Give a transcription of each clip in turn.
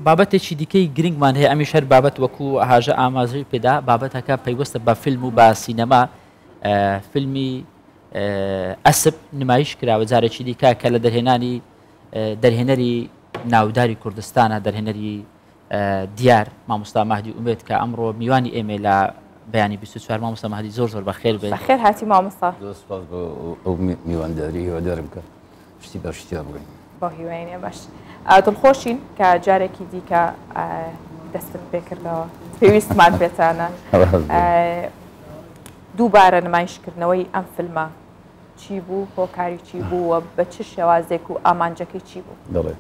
بابەتێکی دیکەی گرنگمان هەیە ئەمیش هەر بابەت وەکو هاژە ئاماژەی پێدا بابەتەکە پەیوەستە بە فیلم و بە سینەما فیلمی ئەسب نمایش کراوە جارێکی دیکە کە لە دەرهێنەری ناوداری کوردستانە دەرهێنەری دیار مامۆستا مەهدی ئومێد کە ئەمڕۆ میوانی ئێمە لە بەیانی 24 مامۆستا مەهدی زۆر بەخێر بێت. بەخێر هاتی مامۆستا. سپاس بۆ ئەو میوانداری هیوادارم کە شتی باشتیا بگەین. بۆ هیوایینێ باش. دڵخۆشین کە جارێکی دیکە دەستت پێکردەوە پێویستمان پێتانە دووبارە نمایشکردنەوەی ئەم فیلمە چی بوو هۆکاری چی بوو و بە چ شێوازێک و ئامانجەکەی چی بوو؟ دەڵێ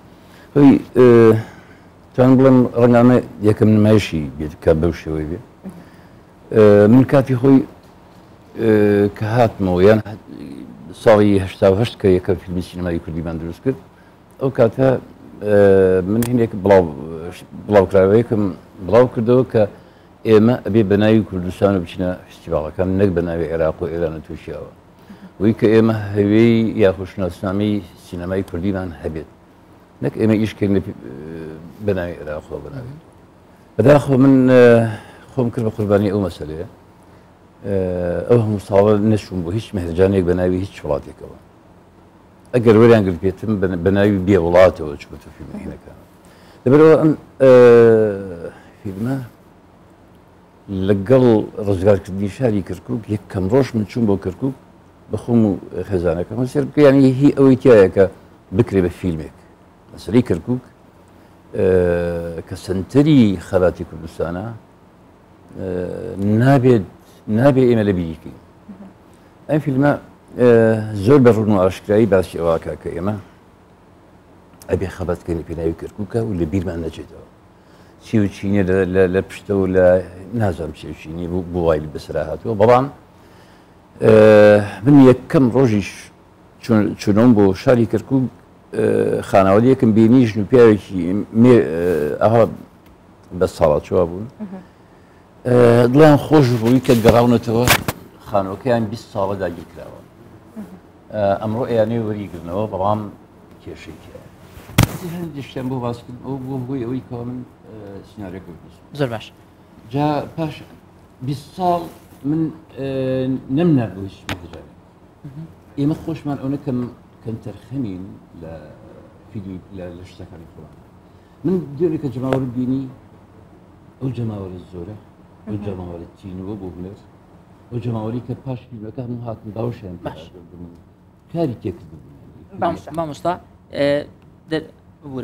هۆی توان بڵێم ڕەنگانە یەکەم نمایشی بێت کە بەو شێوەی بێ من کاتی خۆی کە هاتمەوە یان ساڵی هەشتا کە یەکەم فیلمی سینەمای کوردیمان دروست کرد ئەو کاتە من هینێک بڵاوکراوەیەکم بڵاو کردەوە کە ئێمە ئەبێ بە ناوی کوردستان و بچینە فستیڤاڵەکان نەک بە ناوی عێراق و ئێرانە تووشیاوە وی کە ئێمە هەوێی یاخۆشناسنامەی سینەمای کوردیمان هەبێت نەک ئێمە ئیشکردن بە ناوی عێراقەوە بناوێت بەداخۆ من خۆم کرد بە قوربانی ئەو مەسەلەیە ئەو هەموو ساڵە نەچووم بۆ هیچ مەهرجانێک بە ناوی هیچ وڵاتێکەوە ئەگەر وەریان گرت پێتم بە ناوی بێ وڵاتەوە چووەتە فیلمەکە لەبەرەوە ئەم فیلمە لەگەڵ ڕزگارکردنی شاری کەرکووک یەکەم ڕۆژ من چوون بۆ کەرکووک بە خۆم و خێزانەکەم سێر بکە یانی هی ئەوەی تایە کە بکرێ بە فیلمێک مەسەلەی کەرکووک کە سنتەری خەباتی کوردستانە نابێ ئێمە لە بیریکەین ئەم فیلمە زۆر بە ڕوون و ئاشکرایی باسی ئەوواکە کە ئێمە ئەبێ خەباتکەین پێناوی کەرکووکە و لە بیرمان نەچێتەوە چی و چینە لە پشتە و لە نازانم چی و چینی بۆ وای بەسرا هاتووە بەڵام من یەکەم ڕۆژیش چونەوەم بۆ شاری کەرکووک خانەوەدیەکەم بینی ژن و پیاوێکی ئەها بە ساڵات چوا بوون دڵیان خۆش بووی کە گەڕاونەتەوە خانەوەکەیان 20 ساڵە داگیرکراوە ئەمڕۆ ئەیانەی وەریگرنەوە بەڵام کێشێکیە هەندێکشتیان بۆ باسکرد ئەو بۆ بۆی ئەوەی کەوا من سناریۆکە زۆر باش جا پاش 20 ساڵ من نەمنار بۆ هیچ مەهرجانێک ئێمە خۆشمان ئەو نەکەم کەنتەرخەمین لە فیلمی لە شتەکانی خۆمان من دیێری کە جەماوەر بینی ئەو جەماوەرە زۆرە ئەو جەماوەرە تینوە بۆ هونەر ئەو جەماوەری کە پاش فیلمەکە هەموو هاتن باوەشیان کاری تێکرد مامۆستا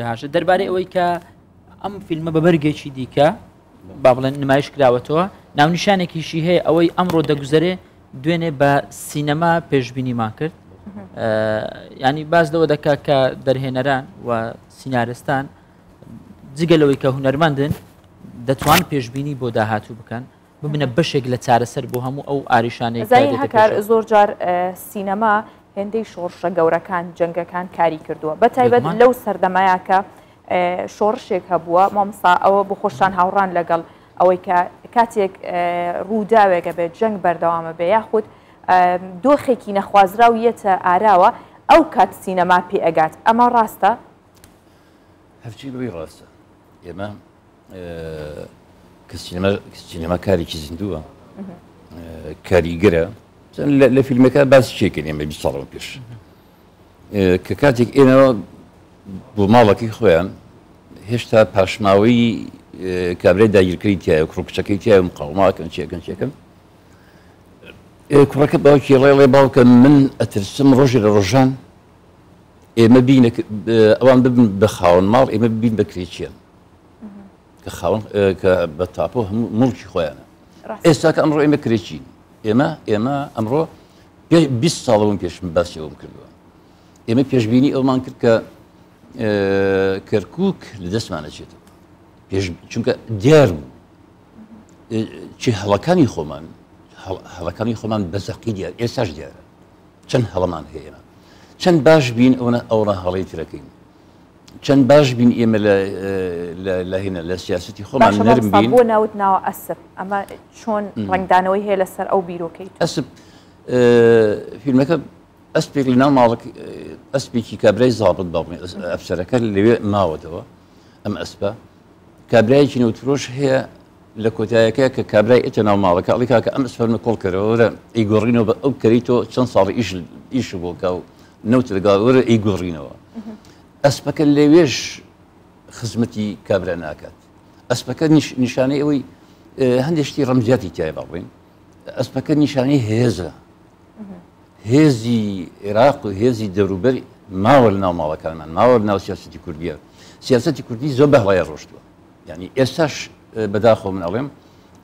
هاشە دەربارەی ئەوەی کە ئەم فیلمە بە بەرگێکی دیکە با بڵێن نمایش کراوەتەوە ناونیشانێکیشی هەیە ئەوەی ئەمڕۆ دەگوزارێ دوێنێ بە سینەما پێشبینیمان کرد ینی باز لەوە دەکا کە دەرهێنەران و سینارستان جگەلەوەی کە هونەرمەندن دەتوان پێشبینی بۆ داهاتوو بکەن ببنە بەشێک لە چارەسەر بۆ هەموو ئەو ئاریشانەی هەکار زۆر جار سینەما هێندەی شۆڕشە گەورەکان جەنگەکان کاری کردووە بە تایبەت لەو سەردەمایە کە شۆڕشێک هەبووە مامۆستا ئەوە بۆ خۆشان هاوڕان لەگەڵ ئەوەی کە کاتێک ڕووداوێکە بێت جەنگ بەردەوامە بێ یاخود دۆخێکی نەخوازرا و یەتە ئاراوە ئەو کات سینەما پێ ئەگات ئەمە ڕاستە؟ هەرچی بەوەی ڕاستە ئێمە کە سینەما کارێکی زیندووە کاریگەرە لە فیلمەکە باسی چێکن ئێمە 20 ساڵەوە پێش کە کاتێک ئێنەوە بۆ ماڵەکەی خۆیان هێشتا پاشماوەی کابرای داگیرکەری تایە کوڕکچەکەی تایە مقاوماکەن چێکن کوڕەکە باوکی ڕێڵێ باوکە من ئەترسم ڕۆژی لە ڕۆژان ئێمە بینە ئەوان ببن بە خاوەن ماڵ ئێمە ببین بە کرێچیان کە خاوەن کە بە تاپۆ هەموو مڵکی خۆیانە ئێستا کە ئەمڕۆ ئێمە کرێچین ئێمە ئەمڕۆ 20 ساڵەوەم پێشم باسی ئەوم کردووە ئێمە پێشبینی ئەومان کرد کە کەرکووک لە دەستمانە چێتەوە چونکە دیار بوو چی هەڵەکانی خۆمان بەزەقی دیار ئێستاش دیارە چەند هەڵەمان هەیە چەند باش بین ئەوڕە هەڵەی ترەکەین چەند باش بین ئێمە لە هێنە لە سیاسەتی خۆمان نەرم بین بۆ ناوت ناوە ئەسب ئەمە چۆن ڕنگدانەوەی هەیە لەسەر ئەو بیرۆکەیت ئەسب فیلمەکە ئەسپێک لە ناو ماڵک ئەسپێکی کابرای زابط باڵێ ئەفسەرەکە لەوێ ماوەتەوە ئەم ئەسپە کابرایکی نەوتفرۆش هەیە لە کۆتایەکە کە کابرای ئێتە ناو ماڵەکە ئەڵی کاکە ئەم ئەسپەرمە کۆڵ کەرەوە وەرە ئەیگۆڕینەوە بە ئەو کەریتۆ چەند ساڵی ئیش بۆ کە و نەوت لەگەڵ وەرە ئەیگۆڕینەوە ئەسپەکە لەوێش خزمەتی کابرا ناکات ئەسپەکە نیشانەی ئەوەی هەندێک شتی ڕەمزیاتی تایە باڵێن ئەسپەکە نیشانەی هێزە هێزی عێراق و هێزی دەوروبەر ماوە لە ناو ماڵەکانمان ماوە لە ناو سیاسەتی کوردیە سیاسەتی کوردی زۆر بەهڵایە ڕۆشتووە یعنی ئێستاش بەداخۆ من ئەڵێم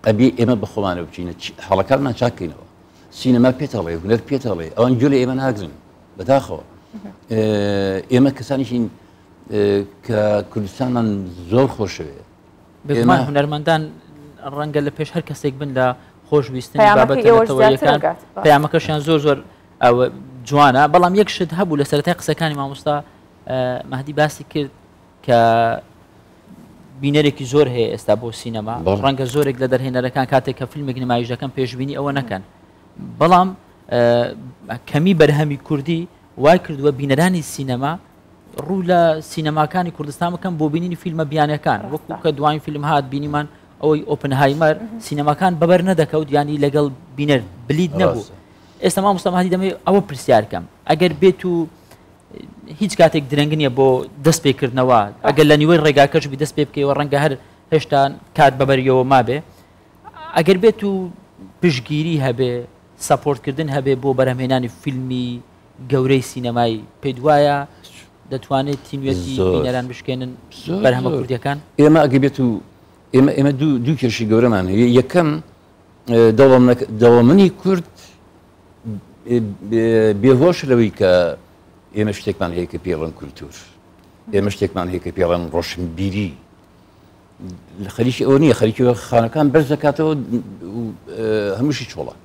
ئەبێ ئێمە بە خۆمانە بچینە هەڵەکانمان چاکەینەوە سینەما پێتەڵێ هونەر پێتەڵێ ئەوان گوێ لە ئێمە ناگرن بەداخەوە ئێمە کەسانیشین کە کوردستانمان زۆر خۆشەوێ بێگومان هونەرمەندان ڕەنگە لە پێش هەر کەسێک بن لە خۆشویستنی بابەتەوەیەکان پەیامەکەشیان زۆر زۆر ئەوە جوانە بەڵام یەک شت هەبوو لە سەرەتای قسەکانی مامۆستا مەهدی باسی کرد کە بینەرێکی زۆر هەیە ئێستا بۆ سینەما ڕەنگە زۆرێک لە دەرهێنەرەکان کاتێک کە فیلمێک نمایش دەکەن پێشبینی ئەوە نەکەن بەڵام کەمی بەرهەمی کوردی وای کردووە بینەرانی سینەما ڕوو لە سینەماکانی کوردستان بکەن بۆ بینینی فیلمە بیانەکان وەکو کە دوایین فیلم هات بینیمان ئەوەی ئۆپنهایمەر سینەماکان بەبەر نەدەکەوت ینی لەگەڵ بینەر بلید نەبوو ئێستا مامۆستا مەهدی دەمەوێت ئەوە پرسیارکەم ئەگەر بێت و هیچ کاتێک درەنگ نییە بۆ دەست پێکردنەوە ئەگەر لە نیوەی ڕێگاکەش بی دەست پێ بکەیەوە ڕەنگە هەر هێشتا کات بەبەریەوە مابێ ئەگەر بێت و پشگیری هەبێ سەپۆرتکردن هەبێ بۆ بەرهەمهێنانی فیلمی گەورەی سینەمای پێی وایە دەتوانێت تینوێتی بینەران بشکێنن بەرهەمە کوردیەکان ئێمە ئەگە بێت و ئێمە دوو کێشی گەورەمان هەیە یەکەم دەوڵەمەنی کورد بێهۆش لەوەی کە ئێمە شتێکمان هەیە کە پێڵەن کولتور ئێمە شتێکمان هەیە کە پێڵەن ڕۆشنبیری لە خەریکی ئەوە نییە خەریکی خانەکان بەرز دەکاتەوە هەمووشی چۆڵە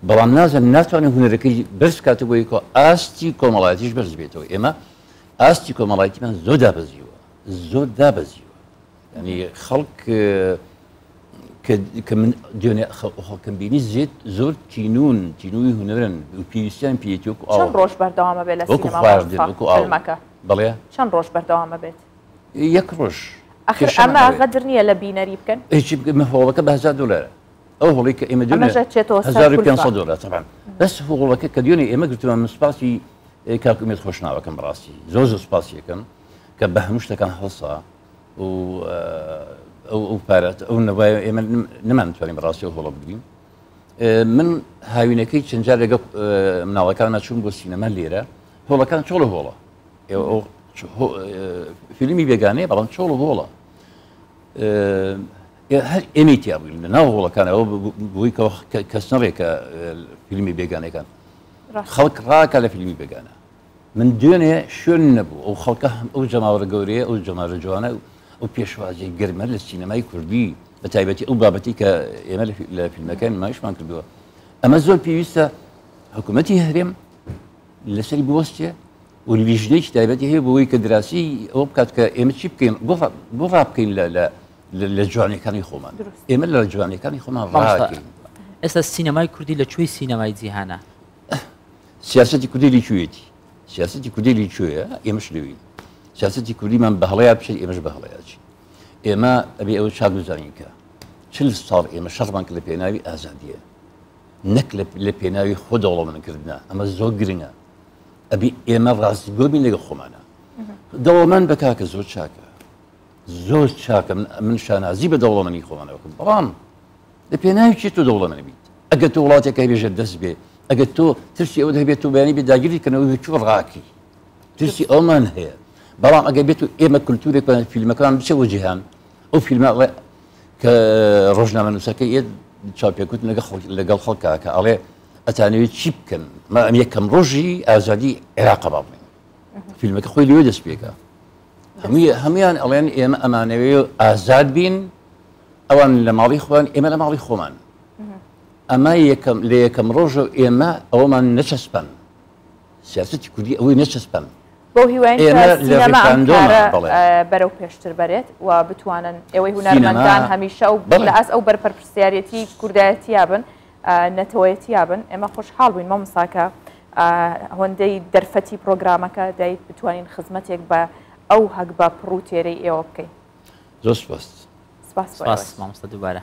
بەڵام نازانم ناتوانێت هونەرەکەی بەرز کاتەوەی کە ئاستی کۆمەڵایەتیش بەرز بێتەوە ئێمە ئاستی کۆمەڵایەتیمان زۆر دابەزیوە زۆر دابەزیوە ینی خەڵک کە من دوێنێ خەڵکم بینی زێت زۆر تینووی هونەرن و پێویستیان پێێتی وەکو چەند ڕۆژ بەردەوامە بێت لە سینەماکە بەڵێ چەند ڕۆژ بەردەوامە بێت یەک ڕۆژ ئەمە غەدر نییە لە بینەری بکەن هیچی هۆڵەکە بە $1000 ئەو هۆڵی کە ئێمە $1500 طبعا بەس هۆڵەکە کە دوێنێ ئێمە گرتووە من سپاسی کاکومێت خۆشناوەکەم ڕاستی زۆر سوپاس یەکەم کە بە هەموو شتەکان هەڵسا و ئەو پارەت ئەو نەوایە ئێمە نەمانتوانین بەڕاستی ئەو هۆڵە بگرین من هاوینەکەی چەند جار لەگەڵ مناڵەکان ناچوون بۆ سینەما لێرە هۆڵەکان چۆڵە هۆڵە فیلمی بێگانەیە بەڵام چۆڵە هۆڵە هەر ئێمەی تیابووین لە ناو هۆڵەکانەوە بۆی کەس نەڕێکە فیلمی بێگانەکان خەڵک ڕاکە لە فیلمی بێگانە من دوێنێ شوێن نەبوو ئەو خەڵکە ئەو جەماوەرە گەورەیە ئەو جەماوەرە جوانە ئەو پێشوازی گەرمە لە سینەمای کوردی بە تایبەتی ئەو بابەتی کە ئێمە لە فیلمەکان نمایشمان کردووە ئەمە زۆر پێویستە حکوومەتی هەرێم لەسەری بوەستێ و لیژنەیەکی تایبەتی هەیە بۆەوەی کە دراسی ئەوە بکات کە ئێمە چی بکەین بۆ ڕابکەین لە جوانەکانی خۆمان ئێمە لە جوانەکانی خۆمان ڕاکەین ئێستا سینەمای کوردی لەکوێی سینەمای جیهانە سیاسەتی کوردی لەکوێیەتی سیاسەتی کوردی لەکوێیە ئێمەش لەوین سیاسەتی کوردیمان بەهەڵەیە بچێت ئێمەش بەهەڵەیەچی ئێمە ئەبێ ئەوە چاکگوزارین کە 40 ساڵ ئێمە شەڕمان کە لە پێناوی ئازادیە نەک لە پێناوی خۆ دەوڵەمەندکردنە ئەمە زۆر گرنگە ئەبێ ئێمە ڕاستگۆ بین لەگە خۆمانە دەوڵەمەند بە کاکە زۆر چاکە زۆر چاکە من شانازی بە دەوڵەمەندی خۆمانە بکەم بەڵام لە پێناوی چێت تۆ دەوڵەمەند بیت ئەگەر تۆ وڵاتێکە بێژە دەست بێ ئەگەر تۆ ترسی ئەوە هەبێت تۆ بەیانی بێ داگیری کەنەوەی چۆ ڕاکی ترسی ئەومان هەیە بەڵام ئەگەر بێت و ئێمە کولتورێک فیلمەکان بچەوە جیهان ئەو فیلمە کە ڕۆژنامە نووسەکەی ئێت چاپێکوت لەگەڵ خەڵکا کە ئەڵێ ئەتانەوێت چی بکەن ئەم یەکەم ڕۆژی ئازادی عێراقە با بڵێن فیلمەکە خۆی لێوێ دەست پێکە هەمویان ئەڵێن ئێمە ئەمانەوێ ئازاد بین ئەوان لە ماڵی خۆیان ئێمە لە ماڵی خۆمان ئەمە لە یەکەم ڕۆژە ئێمە ئەوەمان نەچەسپەن سیاسەتی کوردی ئەوەی نەچەسپەن بۆ هیوایە بەرەو پێشتر بەرێت و بتوانن ئێوەی هونەرمەندان هەمیشە و لە ئەس ئەو بەرپرسیارەتی کوردایەتی یابن نەتەوەیەتی یابن ئێمە خۆشحاڵ بووین مامۆستاکە هەندەی دەرفەتی پرۆگرامەکە دایت بتوانین خزمەتێک بە ئەو هەک بە پڕ و تێرەی ئێوە بکەین. زۆر سپاس. سپاس سپاس مامۆستا دووبارە.